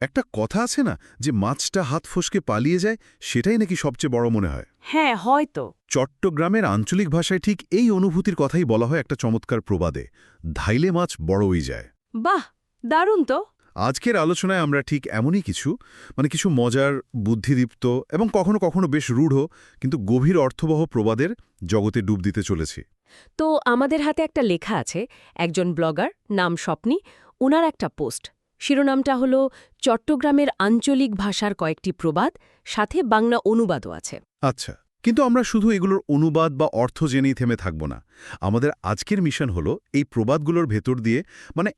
একটা কথা আছে না যে মাছটা হাত ফসকে পালিয়ে যায়, সেটাই নাকি সবচেয়ে বড় মনে হয়। হ্যাঁ, হয়তো। চট্টগ্রামের আঞ্চলিক ভাষায় ঠিক এই অনুভূতির কথাই বলা হয় একটা চমৎকার প্রবাদে, ধাইলে মাছ বড়ই যায়। বাহ, দারুণ তো। আজকের আলোচনায় আমরা ঠিক এমনই কিছু মজার, বুদ্ধিদীপ্ত এবং কখনো কখনো বেশ রূঢ় কিন্তু গভীর অর্থবহ প্রবাদের জগতে ডুব দিতে চলেছি। তো আমাদের হাতে একটা লেখা আছে, একজন ব্লগার, নাম স্বপ্নী, উনার একটা পোস্ট। শিরোনামটা হলো চট্টগ্রামের আঞ্চলিক ভাষার কয়েকটি প্রবাদ, সাথে বাংলা অনুবাদও আছে। আচ্ছা, কিন্তু আমরা শুধু এগুলোর অনুবাদ বা অর্থ জেনেই থেমে থাকব না। আমাদের আজকের মিশন হলো এই প্রবাদগুলোর ভেতর দিয়ে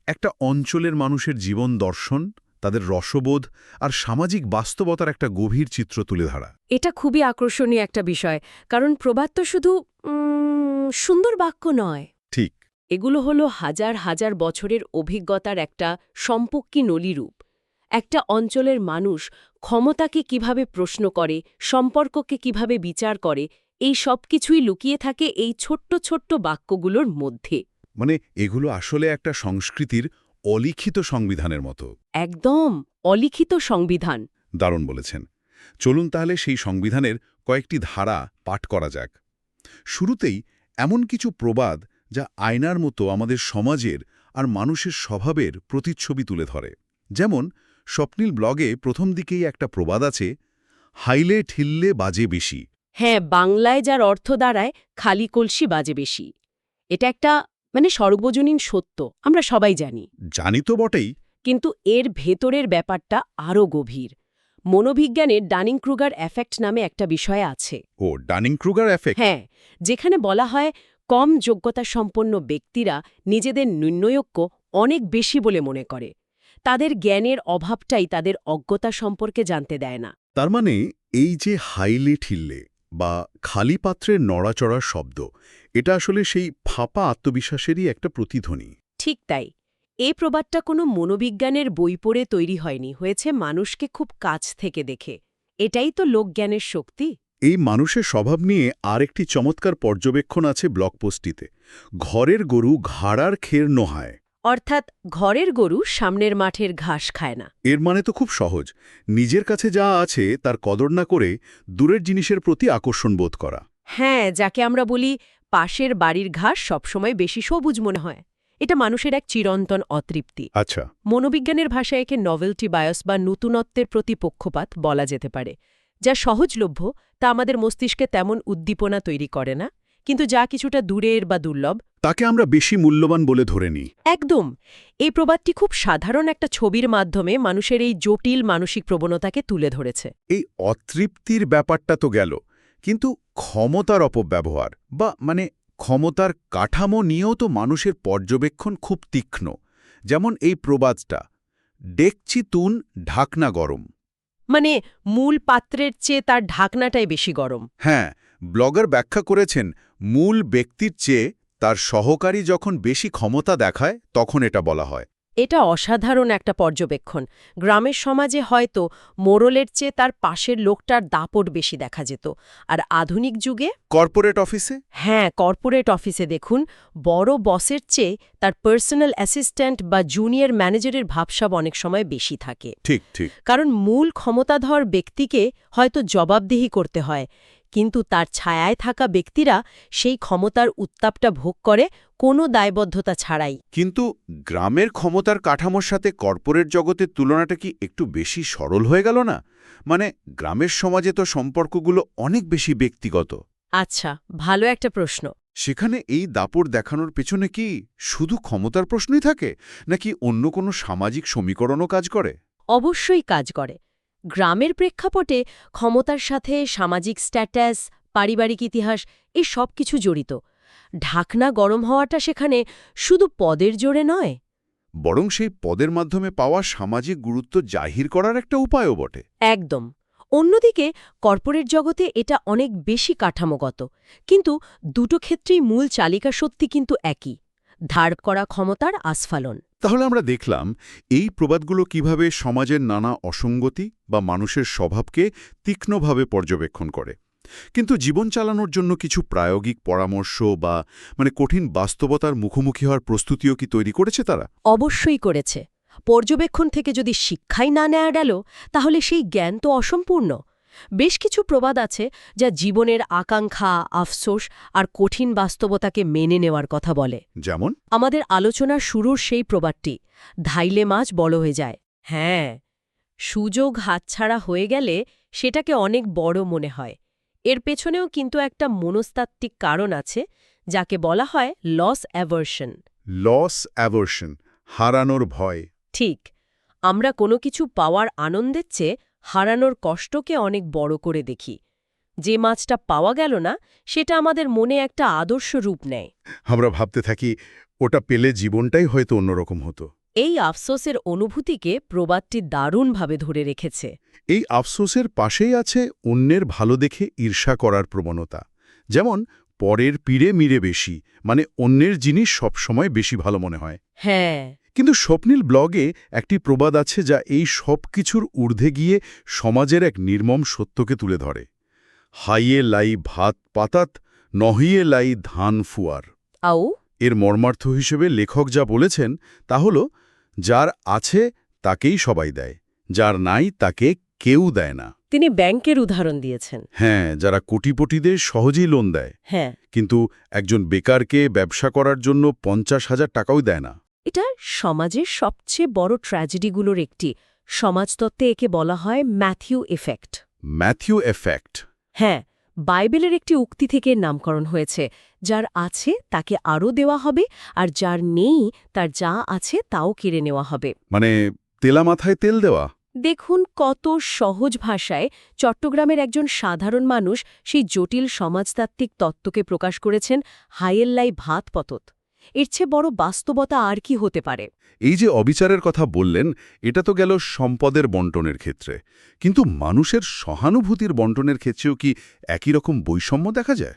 একটা অঞ্চলের মানুষের জীবন দর্শন, তাদের রসবোধ আর সামাজিক বাস্তবতার একটা গভীর চিত্র তুলে ধরা। এটা খুবই আকর্ষণীয় একটা বিষয়, কারণ প্রবাদ তো শুধু সুন্দর বাক্য নয়। ঠিক। এগুলো হলো হাজার হাজার বছরের অভিজ্ঞতার একটা সম্পর্কী নলিরূপ। একটা অঞ্চলের মানুষ ক্ষমতাকে কিভাবে প্রশ্ন করে, সম্পর্ককে কিভাবে বিচার করে, এই সব কিছুই লুকিয়ে থাকে এই ছোট্ট ছোট্ট বাক্যগুলোর মধ্যে। এগুলো আসলে একটা সংস্কৃতির অলিখিত সংবিধানের মতো। একদম অলিখিত সংবিধান। দারুণ বলেছেন। চলুন তাহলে সেই সংবিধানের কয়েকটি ধারা পাঠ করা যাক। শুরুতেই এমন কিছু প্রবাদ যা আয়নার মতো আমাদের সমাজের আর মানুষের স্বভাবের প্রতিচ্ছবি তুলে ধরে। যেমন স্বপ্নীল ব্লগে প্রথম দিকেই একটা প্রবাদ আছে, হাইলে ঠিললে বাজে বেশি। হ্যাঁ, বাংলায় যার অর্থ দাঁড়ায় খালি কলসি বাজে বেশি। এটা একটা সর্বজনীন সত্য, আমরা সবাই জানি। জানি তো বটেই। কিন্তু এর ভেতরের ব্যাপারটা আরও গভীর। মনোবিজ্ঞানের ডানিং-ক্রুগার এফেক্ট নামে একটা বিষয় আছে। ও, ডানিং-ক্রুগার এফেক্ট। হ্যাঁ, যেখানে বলা হয় কম যোগ্যতা সম্পন্ন ব্যক্তিরা নিজেদের নির্ণয়জ্ঞ অনেক বেশি বলে মনে করে। তাদের জ্ঞানের অভাবটাই তাদের অজ্ঞতা সম্পর্কে জানতে দেয় না। তার মানে এই যে হাইলে ঠিললে বা খালি পাত্রের নড়াচড়ার শব্দ, এটা আসলে সেই ফাঁপা আত্মবিশ্বাসেরই একটা প্রতিধ্বনি। ঠিক তাই। এই প্রবাদটা কোনো মনোবিজ্ঞানের বই পড়ে তৈরি হয়নি, হয়েছে মানুষকে খুব কাছ থেকে দেখে। এটাই তো লোকজ্ঞানের শক্তি। এই মানুষের স্বভাব নিয়ে আরেকটি চমৎকার পর্যবেক্ষণ আছে ব্লগ পোস্টটিতে। ঘরের গরু ঘাড়ার খের নোহায়। অর্থাৎ ঘরের গরু সামনের মাঠের ঘাস খায় না। এর মানে তো খুব সহজ, নিজের কাছে যা আছে তার কদর না করে দূরের জিনিসের প্রতি আকর্ষণ বোধ করা। হ্যাঁ, যাকে আমরা বলি পাশের বাড়ির ঘাস সবসময় বেশি সবুজ মনে হয়। এটা মানুষের এক চিরন্তন অতৃপ্তি। আচ্ছা। মনোবিজ্ঞানের ভাষায় একে নভেলটি বায়স বা নতুনত্বের প্রতি পক্ষপাত বলা যেতে পারে। যা সহজলভ্য তা আমাদের মস্তিষ্কে তেমন উদ্দীপনা তৈরি করে না, কিন্তু যা কিছুটা দূরের বা দুর্লভ তাকে আমরা বেশি মূল্যবান বলে ধরে নিই। একদম। এই প্রবাদটি খুব সাধারণ একটা ছবির মাধ্যমে মানুষের এই জটিল মানসিক প্রবণতাকে তুলে ধরেছে। এই অতৃপ্তির ব্যাপারটা তো গেল, কিন্তু ক্ষমতার অপব্যবহার বা ক্ষমতার কাঠামো নিয়েও তো মানুষের পর্যবেক্ষণ খুব তীক্ষ্ণ। যেমন এই প্রবাদটা, ডেকচি তুন ঢাকনা গরম। মূল পাত্রের চেয়ে তার ঢাকনাটাই বেশি গরম। হ্যাঁ, ব্লগার ব্যাখ্যা করেছেন, মূল ব্যক্তির চেয়ে তার সহকারী যখন বেশি ক্ষমতা দেখায় তখন এটা বলা হয়। এটা অসাধারণ একটা পর্যবেক্ষণ। গ্রামের সমাজে হয়তো মোড়লের চেয়ে তার পাশের লোকটার দাপট বেশি দেখা যেত, আর আধুনিক যুগে কর্পোরেট অফিসে? হ্যাঁ, কর্পোরেট অফিসে দেখুন, বড় বসের চেয়ে তার পার্সোনাল অ্যাসিস্ট্যান্ট বা জুনিয়র ম্যানেজারের ভাবসাব অনেক সময় বেশি থাকে। ঠিক ঠিক। কারণ মূল ক্ষমতাধর ব্যক্তিকে হয়তো জবাবদিহি করতে হয়, কিন্তু তার ছায়ায় থাকা ব্যক্তিরা সেই ক্ষমতার উত্তাপটা ভোগ করে কোনো দায়বদ্ধতা ছাড়াই। কিন্তু গ্রামের ক্ষমতার কাঠামোর সাথে কর্পোরেট জগতের তুলনাটা কি একটু বেশি সরল হয়ে গেল না? গ্রামের সমাজে তো সম্পর্কগুলো অনেক বেশি ব্যক্তিগত। আচ্ছা, ভালো একটা প্রশ্ন। সেখানে এই দাপট দেখানোর পেছনে কি শুধু ক্ষমতার প্রশ্নই থাকে, নাকি অন্য কোনো সামাজিক সমীকরণও কাজ করে? অবশ্যই কাজ করে। গ্রামের প্রেক্ষাপটে ক্ষমতার সাথে সামাজিক স্ট্যাটাস, পারিবারিক ইতিহাস এই সব কিছু জড়িত। ঢাকনা গরম হওয়াটা সেখানে শুধু পদের জোরে নয়, বরং সেই পদের মাধ্যমে পাওয়া সামাজিক গুরুত্ব জাহির করার একটা উপায়ও বটে। একদম। অন্যদিকে কর্পোরেট জগতে এটা অনেক বেশি কাঠামোগত, কিন্তু দুটো ক্ষেত্রেই মূল চালিকা সত্যি কিন্তু একই, ধার করা ক্ষমতার আস্ফালন। তাহলে আমরা দেখলাম এই প্রবাদগুলো কিভাবে সমাজের নানা অসঙ্গতি বা মানুষের স্বভাবকে তীক্ষ্ণভাবে পর্যবেক্ষণ করে। কিন্তু জীবন চালানোর জন্য কিছু প্রায়োগিক পরামর্শ বা কঠিন বাস্তবতার মুখোমুখি হওয়ার প্রস্তুতিও কি তৈরি করেছে তারা? অবশ্যই করেছে। পর্যবেক্ষণ থেকে যদি শিক্ষাই না নেওয়া গেল তাহলে সেই জ্ঞান তো অসম্পূর্ণ। বেশ কিছু প্রবাদ আছে যা জীবনের আকাঙ্ক্ষা, আফসোস আর কঠিন বাস্তবতাকে মেনে নেওয়ার কথা বলে। যেমন আমাদের আলোচনার শুরুর সেই প্রবাদটি, ধাইলে মাছ বড় হয়ে যায়। হ্যাঁ, সুযোগ হাতছাড়া হয়ে গেলে সেটাকে অনেক বড় মনে হয়। এর পেছনেও কিন্তু একটা মনস্তাত্ত্বিক কারণ আছে, যাকে বলা হয় লস অ্যাভার্শন। লস অ্যাভার্শন, হারানোর ভয়। ঠিক, আমরা কোনো কিছু পাওয়ার আনন্দের চেয়ে হারানোর কষ্টকে অনেক বড় করে দেখি। যে মাছটা পাওয়া গেল না সেটা আমাদের মনে একটা আদর্শ রূপ নেয়। আমরা ভাবতে থাকি ওটা পেলে জীবনটাই হয়তো অন্যরকম হতো। এই আফসোসের অনুভূতিকে প্রবাদটি দারুণভাবে ধরে রেখেছে। এই আফসোসের পাশেই আছে অন্যের ভালো দেখে ঈর্ষা করার প্রবণতা। যেমন পরের পীড়ে মিরে বেশি, মানে অন্যের জিনিস সবসময় বেশি ভালো মনে হয়। হ্যাঁ, কিন্তু স্বপ্নীল ব্লগে একটি প্রবাদ আছে যা এই সব কিছুর ঊর্ধ্বে গিয়ে সমাজের এক নির্মম সত্যকে তুলে ধরে। হাইয়ে লাই ভাত পাতাত, নহিয়ে লাই ধান ফুয়ার। আও এর মর্মার্থ হিসেবে লেখক যা বলেছেন তা হল, যার আছে তাকেই সবাই দেয়, যার নাই তাকে কেউ দেয় না। তিনি ব্যাংকের উদাহরণ দিয়েছেন। হ্যাঁ, যারা কোটিপতিদের সহজেই লোন দেয়, হ্যাঁ, কিন্তু একজন বেকারকে ব্যবসা করার জন্য 50,000 টাকাও দেয় না। এটা সমাজের সবচেয়ে বড় ট্র্যাজেডিগুলোর একটি। সমাজতত্ত্বে একে বলা হয় ম্যাথিউ এফেক্ট। Matthew effect. হ্যাঁ, বাইবেলের একটি উক্তি থেকে নামকরণ হয়েছে, যার আছে তাকে আরও দেওয়া হবে, আর যার নেই তার যা আছে তাও কেড়ে নেওয়া হবে। মানে তেলা মাথায় তেল দেওয়া। দেখুন কত সহজ ভাষায় চট্টগ্রামের একজন সাধারণ মানুষ সেই জটিল সমাজতাত্ত্বিক তত্ত্বকে প্রকাশ করেছেন হাইয়েল্লাই ভাত পতত। এর চেয়ে বড় বাস্তবতা আর কি হতে পারে? এই যে অবিচারের কথা বললেন, এটা তো গেল সম্পদের বণ্টনের ক্ষেত্রে, কিন্তু মানুষের সহানুভূতির বণ্টনের ক্ষেত্রেও কি একই রকম বৈষম্য দেখা যায়?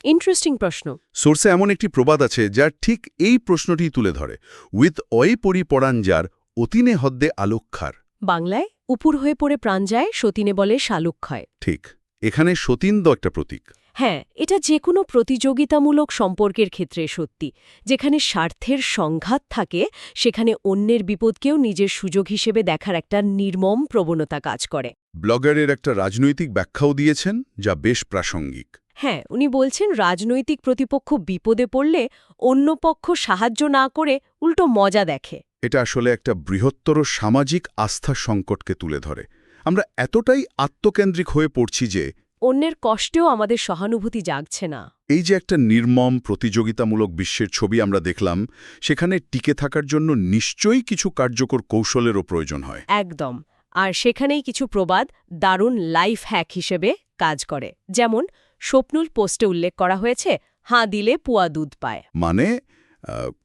ইন্টারেস্টিং প্রশ্ন। সোর্সে এমন একটি প্রবাদ আছে যা ঠিক এই প্রশ্নটি তুলে ধরে। উইথ অয়ে পরি পড়ান যার অতিনে হদ্দে আলোক্ষার। বাংলায় উপুর হয়ে পড়ে প্রাণ যায়, সতীনে বলে শালুক্ষয়। ঠিক, এখানে সতীন্দ একটা প্রতীক। হ্যাঁ, এটা যে কোনো প্রতিযোগিতামূলক সম্পর্কের ক্ষেত্রে সত্যি। যেখানে স্বার্থের সংঘাত থাকে সেখানে অন্যের বিপদকেও নিজের সুযোগ হিসেবে দেখার একটা নির্মম প্রবণতা কাজ করে। ব্লগারের একটা রাজনৈতিক ব্যাখ্যাও দিয়েছেন যা বেশ প্রাসঙ্গিক। হ্যাঁ, উনি বলছেন রাজনৈতিক প্রতিপক্ষ বিপদে পড়লে অন্য পক্ষ সাহায্য না করে উল্টো মজা দেখে। এটা আসলে একটা বৃহত্তর সামাজিক আস্থা সংকটকে তুলে ধরে। আমরা এতটাই আত্মকেন্দ্রিক হয়ে পড়ছি যে অন্যের কষ্টেও আমাদের সহানুভূতি জাগছে না। এই যে একটা নির্মম প্রতিযোগিতামূলক বিশ্বের ছবি আমরা দেখলাম, সেখানে টিকে থাকার জন্য নিশ্চয়ই কিছু কার্যকর কৌশলেরও প্রয়োজন হয়। একদম। আর সেখানেই কিছু প্রবাদ দারুণ লাইফ হ্যাক হিসেবে কাজ করে। যেমন স্বপ্নুল পোস্টে উল্লেখ করা হয়েছে, হাঁ দিলে পুয়া দুধ পায়। মানে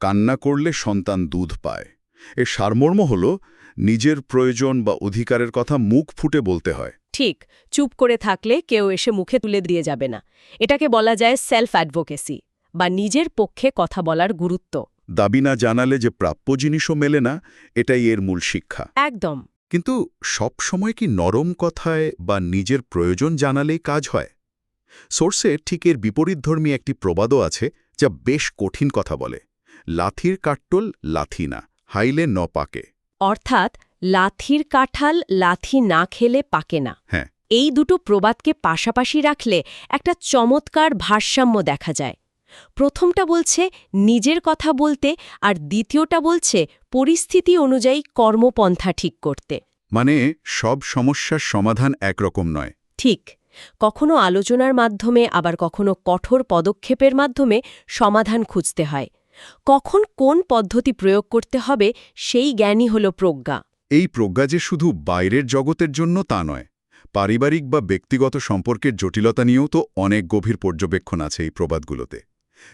কান্না করলে সন্তান দুধ পায়। এর সারমর্ম হল নিজের প্রয়োজন বা অধিকারের কথা মুখ ফুটে বলতে হয়। ঠিক, চুপ করে থাকলে কেউ এসে মুখে তুলে দিয়ে যাবে না। এটাকে বলা যায় সেলফ অ্যাডভোকেসি বা নিজের পক্ষে কথা বলার গুরুত্ব। দাবি না জানালে যে প্রাপ্য জিনিসও মেলে না, এটাই এর মূল শিক্ষা। একদম। কিন্তু সব সময় কি নরম কথায় বা নিজের প্রয়োজন জানালেই কাজ হয়? সোর্সে ঠিক এর বিপরীতধর্মী একটি প্রবাদও আছে যা বেশ কঠিন কথা বলে। লাথির কাট্টল লাথি না, হাইলে ন পাকে। অর্থাৎ লাথির কাঁঠাল লাথি না খেলে পাকে না। হ্যাঁ, এই দুটো প্রবাদকে পাশাপাশি রাখলে একটা চমৎকার ভারসাম্য দেখা যায়। প্রথমটা বলছে নিজের কথা বলতে, আর দ্বিতীয়টা বলছে পরিস্থিতি অনুযায়ী কর্মপন্থা ঠিক করতে। মানে সব সমস্যার সমাধান একরকম নয়। ঠিক, কখনো আলোচনার মাধ্যমে, আবার কখনো কঠোর পদক্ষেপের মাধ্যমে সমাধান খুঁজতে হয়। কখন কোন পদ্ধতি প্রয়োগ করতে হবে সেই জ্ঞানই হল প্রজ্ঞা। এই প্রজ্ঞা যে শুধু বাইরের জগতের জন্য তা নয়, পারিবারিক বা ব্যক্তিগত সম্পর্কের জটিলতা নিয়েও তো অনেক গভীর পর্যবেক্ষণ আছে এই প্রবাদগুলোতে।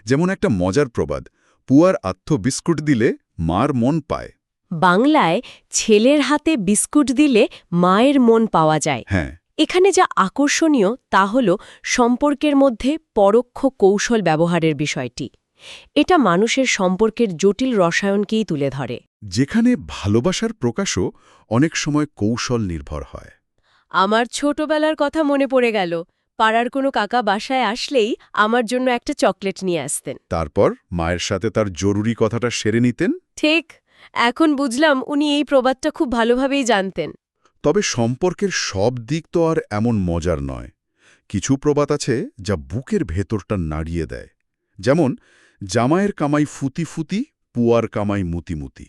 যেমন একটা মজার প্রবাদ, পুয়ার আত্ম বিস্কুট দিলে মার মন পায়। বাংলায় ছেলের হাতে বিস্কুট দিলে মায়ের মন পাওয়া যায়। হ্যাঁ, এখানে যা আকর্ষণীয় তা হল সম্পর্কের মধ্যে পরোক্ষ কৌশল ব্যবহারের বিষয়টি। এটা মানুষের সম্পর্কের জটিল রসায়নকেই তুলে ধরে। যেখানে ভালোবাসার প্রকাশও অনেক সময় কৌশল নির্ভর হয়। আমার ছোটবেলার কথা মনে পড়ে গেল। পাড়ার কোনো কাকা বাসায় আসলেই আমার জন্য একটা চকলেট নিয়ে আসতেন। তারপর মায়ের সাথে তার জরুরি কথাটা সেরে নিতেন। ঠিক, এখন বুঝলাম উনি এই প্রবাদটা খুব ভালোভাবেই জানতেন। তবে সম্পর্কের সব দিক তো আর এমন মজার নয়। কিছু প্রবাদ আছে যা বুকের ভেতরটা নাড়িয়ে দেয়। যেমন, জামাইয়ের কামাই ফুতি ফুতি, পুয়ার কামাই মুতি মুতি।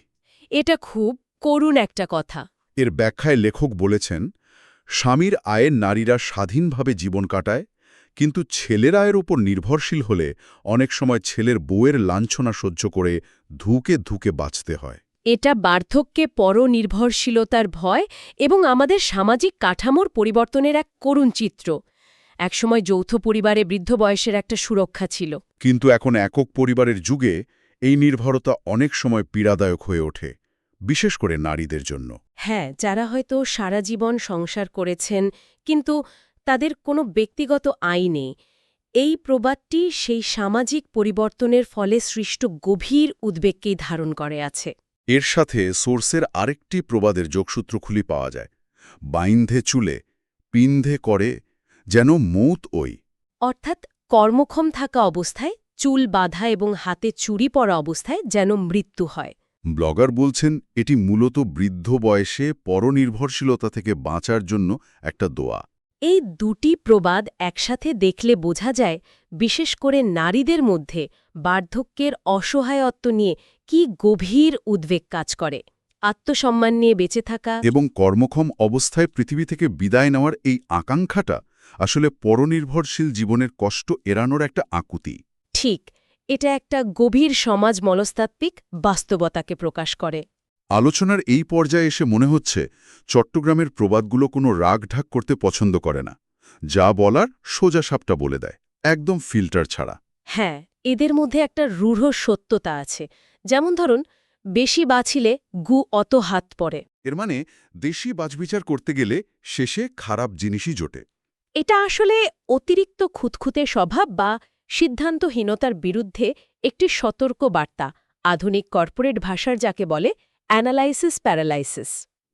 এটা খুব করুণ একটা কথা। এর ব্যাখ্যায় লেখক বলেছেন, স্বামীর আয়ে নারীরা স্বাধীনভাবে জীবন কাটায়, কিন্তু ছেলের আয়ের ওপর নির্ভরশীল হলে অনেক সময় ছেলের বউয়ের লাঞ্ছনা সহ্য করে ধুকে ধুকে বাঁচতে হয়। এটা বার্ধক্যে পরনির্ভরশীলতার ভয় এবং আমাদের সামাজিক কাঠামোর পরিবর্তনের এক করুণ চিত্র। একসময় যৌথ পরিবারে বৃদ্ধ বয়সের একটা সুরক্ষা ছিল। কিন্তু এখন একক পরিবারের যুগে এই নির্ভরতা অনেক সময় পীড়াদায়ক হয়ে ওঠে, বিশেষ করে নারীদের জন্য। হ্যাঁ, যারা হয়তো সারা জীবন সংসার করেছেন কিন্তু তাদের কোনো ব্যক্তিগত আয় নেই। এই প্রবাদটি সেই সামাজিক পরিবর্তনের ফলে সৃষ্ট গভীর উদ্বেগকেই ধারণ করে আছে। এর সাথে সোর্সের আরেকটি প্রবাদের যোগসূত্র খুলি পাওয়া যায়। বাইন্ধে চুলে, পিন্ধে করে, যেন মৌত ওই। অর্থাৎ কর্মক্ষম থাকা অবস্থায় চুল বাঁধা এবং হাতে চুড়ি পরা অবস্থায় যেন মৃত্যু হয়। ব্লগার বলছেন এটি মূলত বৃদ্ধ বয়সে পরনির্ভরশীলতা থেকে বাঁচার জন্য একটা দোয়া। এই দুটি প্রবাদ একসাথে দেখলে বোঝা যায় বিশেষ করে নারীদের মধ্যে বার্ধক্যের অসহায়ত্ব নিয়ে কি গভীর উদ্বেগ কাজ করে। আত্মসম্মান নিয়ে বেঁচে থাকা এবং কর্মক্ষম অবস্থায় পৃথিবী থেকে বিদায় নেওয়ার এই আকাঙ্ক্ষাটা আসলে পরনির্ভরশীল জীবনের কষ্ট এড়ানোর একটা আকুতি। ঠিক, এটা একটা গভীর সমাজ মনস্তাত্ত্বিক বাস্তবতাকে প্রকাশ করে। আলোচনার এই পর্যায়ে এসে মনে হচ্ছে চট্টগ্রামের প্রবাদগুলো কোনো রাগঢাক করতে পছন্দ করে না। যা বলার সোজা সাপটা বলে দেয়, একদম ফিল্টার ছাড়া। হ্যাঁ, এদের মধ্যে একটা রূঢ় সত্যতা আছে। যেমন ধরুন, বেশি বাছিলে গু অত হাত পড়ে। এর মানে দেশি বাছবিচার করতে গেলে শেষে খারাপ জিনিসই জোটে। এটা আসলে অতিরিক্ত খুঁতখুঁতে স্বভাব বা সিদ্ধান্তহীনতার বিরুদ্ধে একটি সতর্ক বার্তা, আধুনিক কর্পোরেট ভাষার যাকে বলে অ্যানালাইসিস প্যারালাইসিস।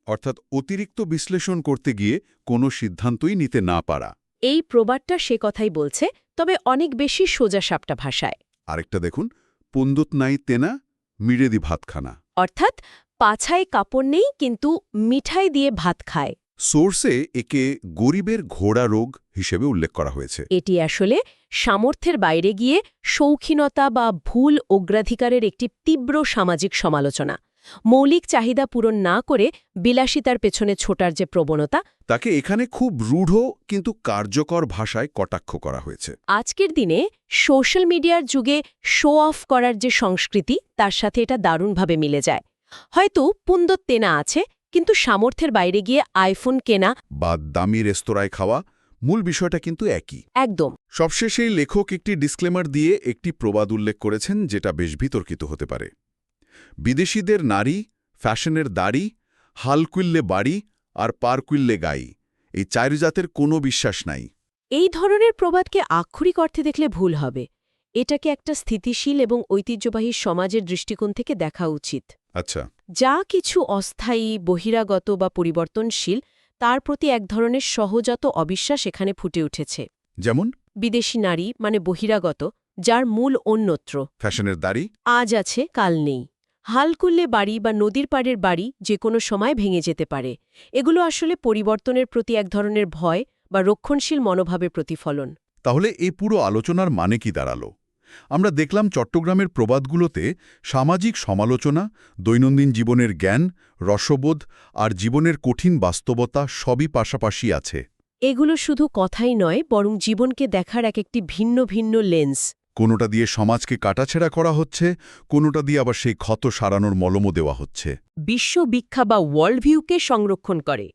অর্থাৎ অতিরিক্ত বিশ্লেষণ করতে গিয়ে কোনো সিদ্ধান্তই নিতে না পারা। এই প্রবাদটা সে কথাই বলছে, তবে অনেক বেশি সোজাসাপটা ভাষায়। আরেকটা দেখুন, পুন্দুত নাই তেনা, মিড়েদি ভাতখানা। অর্থাৎ পাছায় কাপড় নেই কিন্তু মিঠাই দিয়ে ভাত খায়। সোর্সে একে গরিবের ঘোড়া রোগ হিসেবে উল্লেখ করা হয়েছে। এটি আসলে সামর্থ্যের বাইরে গিয়ে শৌখিনতা বা ভুল অগ্রাধিকারের একটি তীব্র সামাজিক সমালোচনা। মৌলিক চাহিদা পূরণ না করে বিলাসিতার পেছনে ছোটার যে প্রবণতা, তাকে এখানে খুব রূঢ় কিন্তু কার্যকর ভাষায় কটাক্ষ করা হয়েছে। আজকের দিনে সোশ্যাল মিডিয়ার যুগে শো অফ করার যে সংস্কৃতি, তার সাথে এটা দারুণভাবে মিলে যায়। হয়তো পুন্দত তেনা আছে, কিন্তু সামর্থ্যের বাইরে গিয়ে আইফোন কেনা বা দামি রেস্তোরাঁয় খাওয়া, মূল বিষয়টা কিন্তু একই। একদম। সবশেষেই লেখক একটি ডিসক্লেমার দিয়ে একটি প্রবাদ উল্লেখ করেছেন যেটা বেশ বিতর্কিত হতে পারে। বিদেশিদের নারী, ফ্যাশনের দাড়ি, হালকুইল্লে বাড়ি আর পারকুইল্লে গাই, এই চার জাতের কোনো বিশ্বাস নাই। এই ধরনের প্রবাদকে আক্ষরিক অর্থে দেখলে ভুল হবে। এটাকে একটা স্থিতিশীল এবং ঐতিহ্যবাহী সমাজের দৃষ্টিকোণ থেকে দেখা উচিত। আচ্ছা, যা কিছু অস্থায়ী, বহিরাগত বা পরিবর্তনশীল, তার প্রতি এক ধরনের সহজাত অবিশ্বাস এখানে ফুটে উঠেছে। যেমন বিদেশি নারী মানে বহিরাগত, যার মূল অন্যত্র, ফ্যাশনের দাড়ি, আজ আছে কাল নেই। হালকুল্লে বাড়ি বা নদীর পাড়ের বাড়ি যে কোনো সময় ভেঙে যেতে পারে। এগুলো আসলে পরিবর্তনের প্রতি এক ধরনের ভয় বা রক্ষণশীল মনোভাবের প্রতিফলন। তাহলে এই পুরো আলোচনার মানে কি দাঁড়ালো? আমরা দেখলাম চট্টগ্রামের প্রবাদগুলোতে সামাজিক সমালোচনা, দৈনন্দিন জীবনের জ্ঞান, রসবোধ আর জীবনের কঠিন বাস্তবতা সবই পাশাপাশি আছে। এগুলো শুধু কথাই নয়, বরং জীবনকে দেখার একটি ভিন্ন ভিন্ন লেন্স। কোনোটা দিয়ে সমাজকে কাটাছেড়া করা হচ্ছে, কোনোটা দিয়ে আবার সেই ক্ষত সারানোর মলমও দেওয়া হচ্ছে। বিশ্ববিখ্যা বা ওয়ার্ল্ড ভিউকে সংরক্ষণ করে।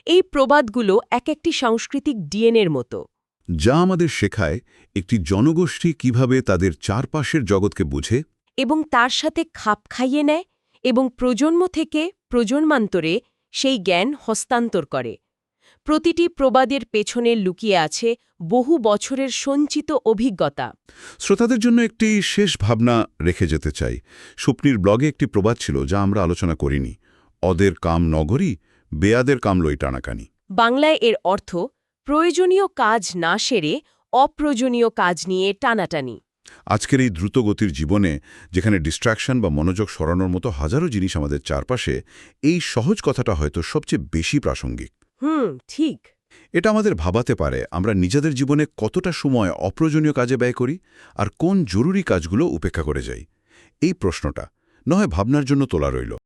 এই প্রবাদগুলো একটি সাংস্কৃতিক ডিএনএর মতো, যা আমাদের শেখায় একটি জনগোষ্ঠী কিভাবে তাদের চারপাশের জগৎকে বুঝে এবং তার সাথে খাপ খাইয়ে নেয় এবং প্রজন্ম থেকে প্রজন্মান্তরে সেই জ্ঞান হস্তান্তর করে। প্রতিটি প্রবাদের পেছনে লুকিয়ে আছে বহু বছরের সঞ্চিত অভিজ্ঞতা। শ্রোতাদের জন্য একটি শেষ ভাবনা রেখে যেতে চাই। স্বপ্নির ব্লগে একটি প্রবাদ ছিল যা আমরা আলোচনা করিনি, অদের কাম নগরী, বেয়াদের কাম লই টানাকানি। বাংলায় এর অর্থ প্রয়োজনীয় কাজ না সেরে অপ্রয়োজনীয় কাজ নিয়ে টানাটানি। আজকের এই দ্রুতগতির জীবনে, যেখানে ডিস্ট্র্যাকশন বা মনোযোগ সরানোর মতো হাজারো জিনিস আমাদের চারপাশে, এই সহজ কথাটা হয়তো সবচেয়ে বেশি প্রাসঙ্গিক। ঠিক। এটা আমাদের ভাবাতে পারে আমরা নিজেদের জীবনে কতটা সময় অপ্রয়োজনীয় কাজে ব্যয় করি আর কোন জরুরি কাজগুলো উপেক্ষা করে যাই। এই প্রশ্নটা নয় ভাবনার জন্য তোলা রইল।